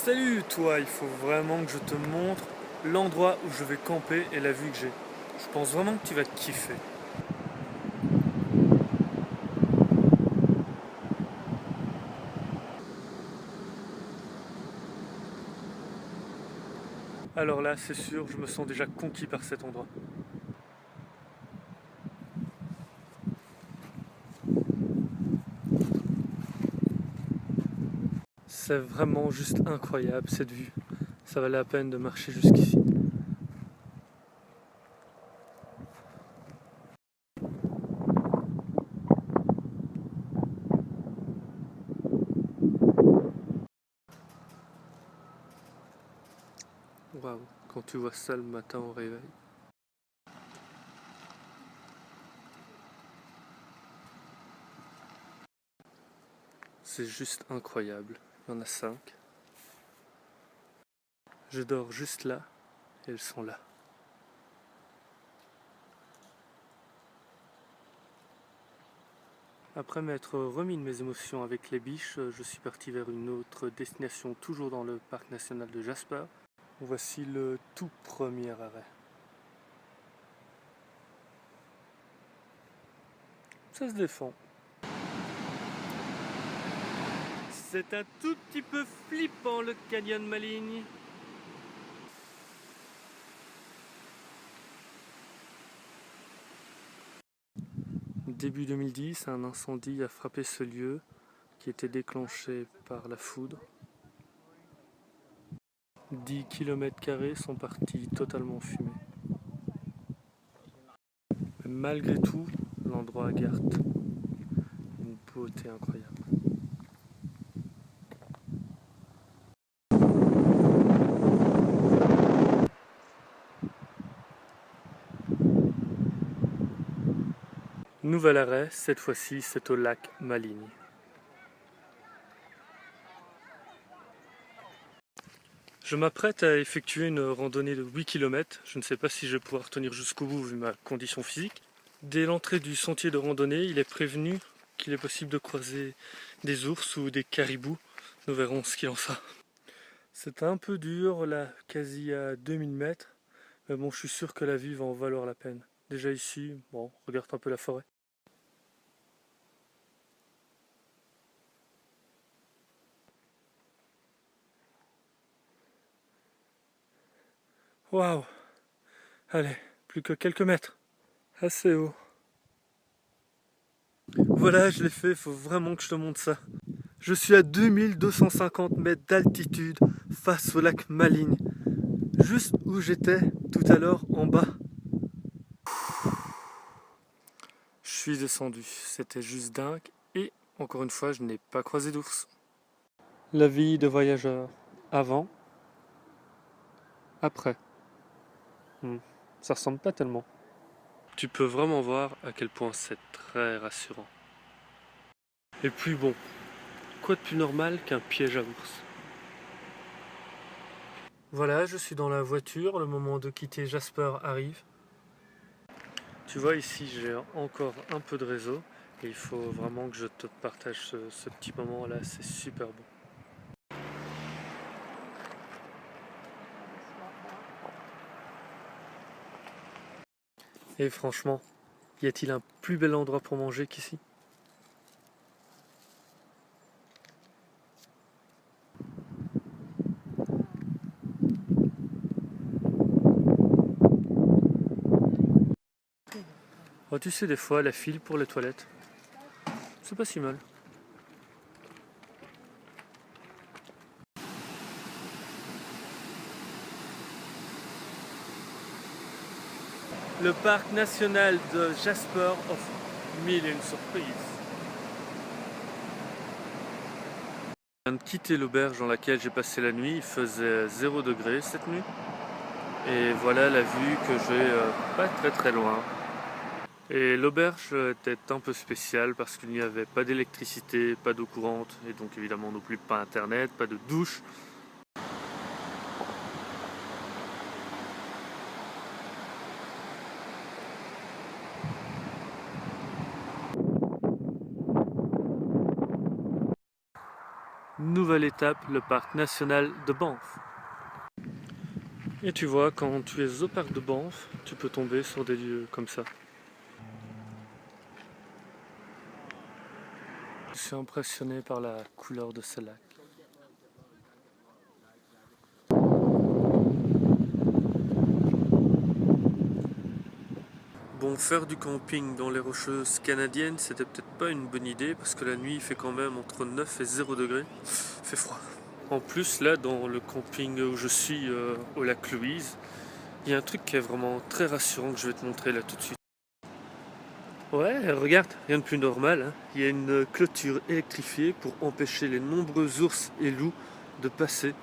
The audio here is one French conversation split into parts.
Salut toi, il faut vraiment que je te montre l'endroit où je vais camper et la vue que j'ai. Je pense vraiment que tu vas kiffer. Alors là, c'est sûr, je me sens déjà conquis par cet endroit. C'est vraiment juste incroyable cette vue. Ça valait la peine de marcher jusqu'ici. Waouh, quand tu vois ça le matin au réveil. C'est juste incroyable. Il y en a 5. Je dors juste là et elles sont là. Après m'être remis de mes émotions avec les biches, je suis parti vers une autre destination, toujours dans le parc national de Jasper. Voici le tout premier arrêt. Ça se défend. C'est un tout petit peu flippant le canyon Maligne. Début 2010, un incendie a frappé ce lieu qui était déclenché par la foudre. 10 km² sont partis totalement fumés. Mais malgré tout, l'endroit garde une beauté incroyable. Nouvel arrêt, cette fois-ci c'est au lac Maligne. Je m'apprête à effectuer une randonnée de 8 km. Je ne sais pas si je vais pouvoir tenir jusqu'au bout vu ma condition physique. Dès l'entrée du sentier de randonnée, il est prévenu qu'il est possible de croiser des ours ou des caribous. Nous verrons ce qu'il en sera. C'est un peu dur là, quasi à 2000 mètres. Mais bon, je suis sûr que la vue va en valoir la peine. Déjà ici, bon, regarde un peu la forêt. Waouh! Allez, plus que quelques mètres. Assez haut. Voilà, je l'ai fait, il faut vraiment que je te montre ça. Je suis à 2250 mètres d'altitude face au lac Maligne. Juste où j'étais tout à l'heure en bas. Je suis descendu, c'était juste dingue. Et encore une fois, je n'ai pas croisé d'ours. La vie de voyageur. Avant, après. Ça ressemble pas tellement. Tu peux vraiment voir à quel point c'est très rassurant. Et puis bon, quoi de plus normal qu'un piège à ours? Voilà, je suis dans la voiture, le moment de quitter Jasper arrive. Tu vois ici j'ai encore un peu de réseau et il faut vraiment que je te partage ce petit moment là, c'est super beau. Et franchement, y a-t-il un plus bel endroit pour manger qu'ici? Oh, tu sais, des fois la file pour les toilettes, c'est pas si mal. Le parc national de Jasper offre mille et une surprises. Je viens de quitter l'auberge dans laquelle j'ai passé la nuit, il faisait 0 degré cette nuit. Et voilà la vue que j'ai pas très loin. Et l'auberge était un peu spéciale parce qu'il n'y avait pas d'électricité, pas d'eau courante et donc évidemment non plus pas internet, pas de douche. Nouvelle étape, le parc national de Banff. Et tu vois, quand tu es au parc de Banff, tu peux tomber sur des lieux comme ça. Je suis impressionné par la couleur de ce lac. Bon, faire du camping dans les Rocheuses canadiennes, c'était peut-être pas une bonne idée parce que la nuit il fait quand même entre 9 et 0 degrés. Il fait froid. En plus, là, dans le camping où je suis au lac Louise, il y a un truc qui est vraiment très rassurant que je vais te montrer là tout de suite. Ouais, regarde, rien de plus normal, hein. Il y a une clôture électrifiée pour empêcher les nombreux ours et loups de passer.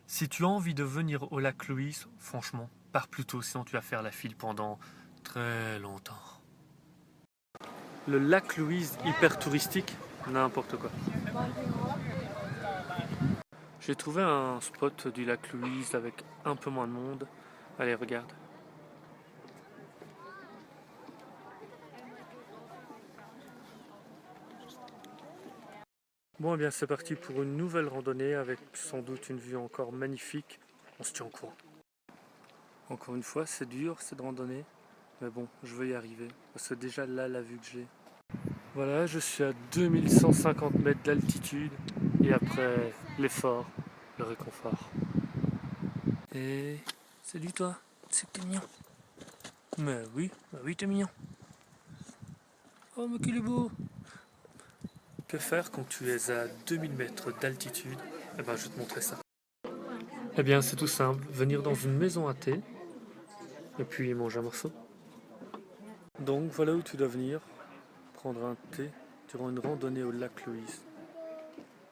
Si tu as envie de venir au lac Louise, franchement, pars plus tôt, sinon tu vas faire la file pendant très longtemps. Le lac Louise hyper touristique, n'importe quoi. J'ai trouvé un spot du lac Louise avec un peu moins de monde. Allez, regarde. Bon, eh bien c'est parti pour une nouvelle randonnée avec sans doute une vue encore magnifique. On se tient au courant. Encore une fois, c'est dur cette randonnée, mais bon, je veux y arriver. Parce que déjà là, la vue que j'ai. Voilà, je suis à 2150 mètres d'altitude et après l'effort, le réconfort. Et salut toi, c'est que t'es mignon. Mais oui, t'es mignon. Oh mais qu'il est beau. Que faire quand tu es à 2000 mètres d'altitude? Eh ben je vais te montrer ça. Eh bien c'est tout simple, venir dans une maison à thé et puis manger un morceau. Donc voilà où tu dois venir, prendre un thé durant une randonnée au lac Louise.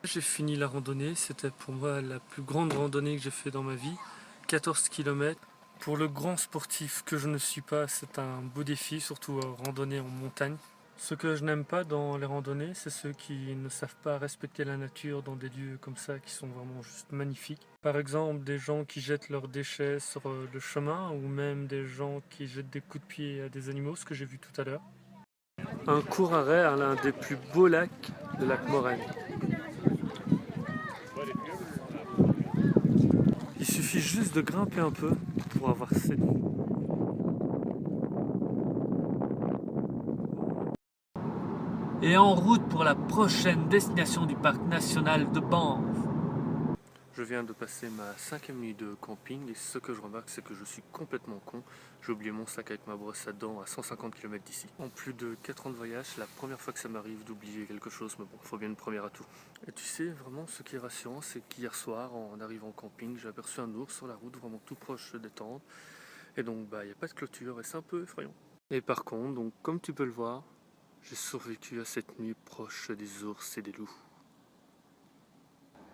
J'ai fini la randonnée, c'était pour moi la plus grande randonnée que j'ai fait dans ma vie, 14 km. Pour le grand sportif que je ne suis pas, c'est un beau défi, surtout randonnée en montagne. Ce que je n'aime pas dans les randonnées, c'est ceux qui ne savent pas respecter la nature dans des lieux comme ça qui sont vraiment juste magnifiques. Par exemple, des gens qui jettent leurs déchets sur le chemin ou même des gens qui jettent des coups de pied à des animaux, ce que j'ai vu tout à l'heure. Un court arrêt à l'un des plus beaux lacs de lac Moraine. Il suffit juste de grimper un peu pour avoir cette vue. Et en route pour la prochaine destination du parc national de Banff. Je viens de passer ma 5e nuit de camping et ce que je remarque c'est que je suis complètement con. J'ai oublié mon sac avec ma brosse à dents à 150 km d'ici. En plus de 4 ans de voyage, c'est la première fois que ça m'arrive d'oublier quelque chose, mais bon, il faut bien une première atout. Et tu sais, vraiment ce qui est rassurant, c'est qu'hier soir, en arrivant au camping, j'ai aperçu un ours sur la route, vraiment tout proche des tentes. Et donc, il n'y a pas de clôture et c'est un peu effrayant. Et par contre, donc, comme tu peux le voir, j'ai survécu à cette nuit proche des ours et des loups.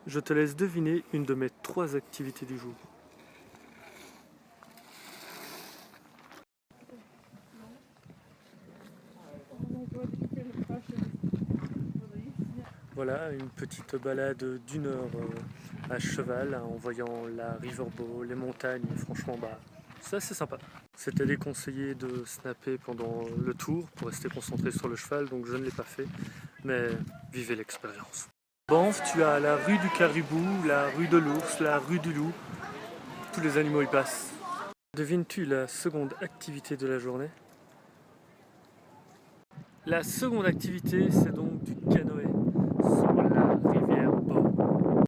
Je te laisse deviner une de mes 3 activités du jour. Voilà, une petite balade d'1 heure à cheval en voyant la Riverboat, les montagnes, et franchement c'est assez sympa. C'était déconseillé de snapper pendant le tour pour rester concentré sur le cheval, donc je ne l'ai pas fait, mais vivez l'expérience. Banff, tu as la rue du caribou, la rue de l'ours, la rue du loup, tous les animaux y passent. Devines-tu la seconde activité de la journée? La seconde activité, c'est donc du canoë sur la rivière Bow.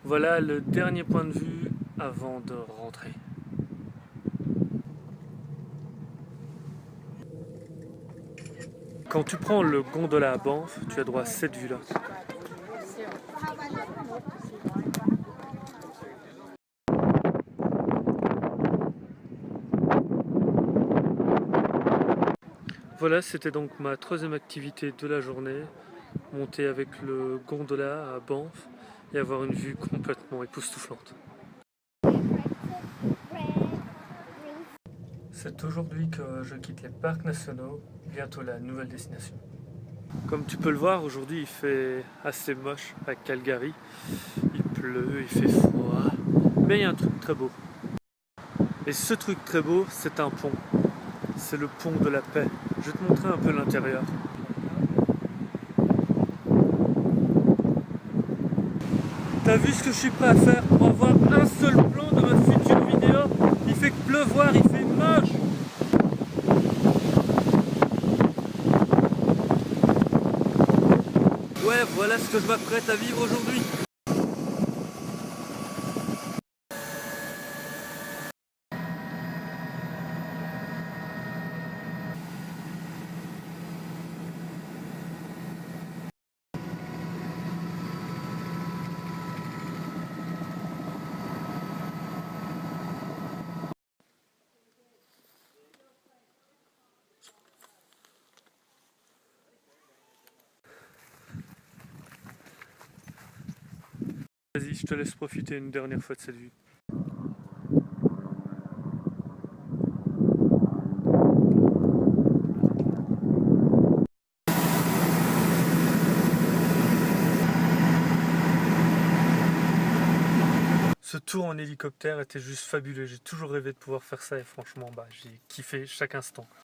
Voilà le dernier point de vue avant de rentrer. Quand tu prends le gondola à Banff, tu as droit à cette vue-là. Voilà, c'était donc ma 3e activité de la journée, monter avec le gondola à Banff et avoir une vue complètement époustouflante. C'est aujourd'hui que je quitte les parcs nationaux, bientôt la nouvelle destination. Comme tu peux le voir, aujourd'hui il fait assez moche à Calgary. Il pleut, il fait froid, mais il y a un truc très beau. Et ce truc très beau, c'est un pont. C'est le pont de la paix. Je vais te montrer un peu l'intérieur. T'as vu ce que je suis prêt à faire pour avoir un seul plan de ma future vidéo? Il fait que pleuvoir, il fait moche. Ouais, voilà ce que je m'apprête à vivre aujourd'hui. Vas-y, je te laisse profiter une dernière fois de cette vue. Ce tour en hélicoptère était juste fabuleux, j'ai toujours rêvé de pouvoir faire ça et franchement j'ai kiffé chaque instant.